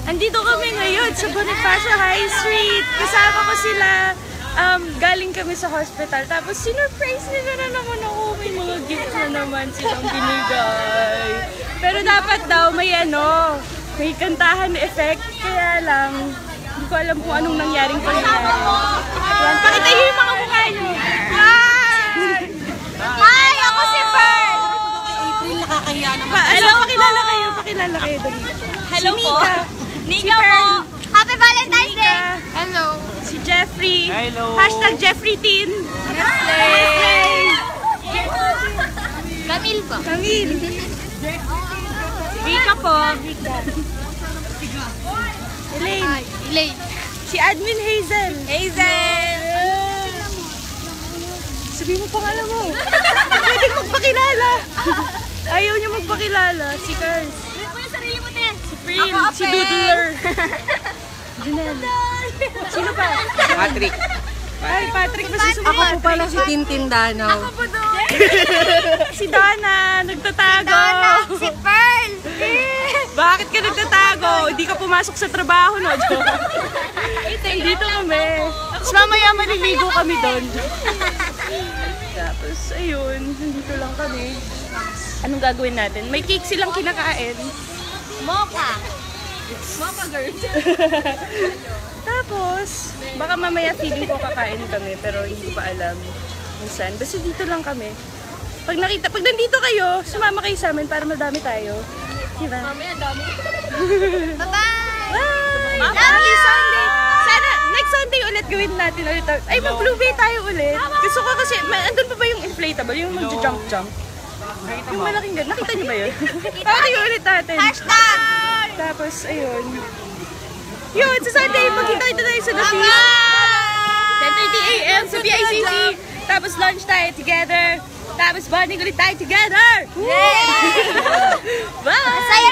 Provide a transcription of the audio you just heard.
Andito kami ngayon sa Bonifacio High Street. Kasama ko sila. Galing kami sa hospital. Tapos sinurprise nila na naman ako. May mga gifts na naman silang binigay. Pero dapat daw may may kantahan effect. Kaya lang, hindi ko alam kung anong nangyaring pangyayari. Yan, pakita nyo yung mga mukha nyo. Hi! Ako si Pearl! April, nakakahiya naman. Hello, pakilala kayo. Dali. Hello si po. Nika po. Happy Valentine's Day! Hello. Si Jeffrey. Hello. Hashtag JeffreyTeen. Camille po. Camille. Rika po. Elaine. Elaine. Si Admin Hazel. Sabi mo pangalan mo. Pwede magpakilala. Ayaw niya magpakilala. Si Kars. Ano po yung sarili mo, Te? Si Prin. Si Doodler. Junel. Sino pa? Patrick. Ay, Patrick. Basta si Ako po pala si Tintin Danaw. Ako po doon. Si Donna. Nagtatago. Si Pearl. Bakit ka nagtatago? Hindi ka pumasok sa trabaho, no? Dito kami. Tapos mamaya maliligo kami doon. Tapos, ayun. Nandito lang kami. Anong gagawin natin? May cake silang kinakain. Mocha. Mocha girl. Tapos, baka mamaya feeling ko kakain kami, pero hindi ko pa alam kung saan. Basta dito lang kami. Pag nandito kayo, sumama kayo sa amin para madami tayo. Diba? Mamaya dami. Bye-bye! Bye! Happy Sunday! Sana, next Sunday ulit gawin natin ulit. Ay, mag-Blue Bay tayo ulit. Gusto ko kasi, andun pa ba yung inflatable? Yung mag-jump-jump? Yung malaking ganun. Nakita niyo ba yun? Parang ulit natin. Hashtag! Tapos, ayun. Yun, sa Sunday, magkita-kita tayo sa The Feast. 10:30 a.m. sa BICC. Tapos lunch tayo together. Tapos bonding ulit tayo together. Yay! Bye! Saya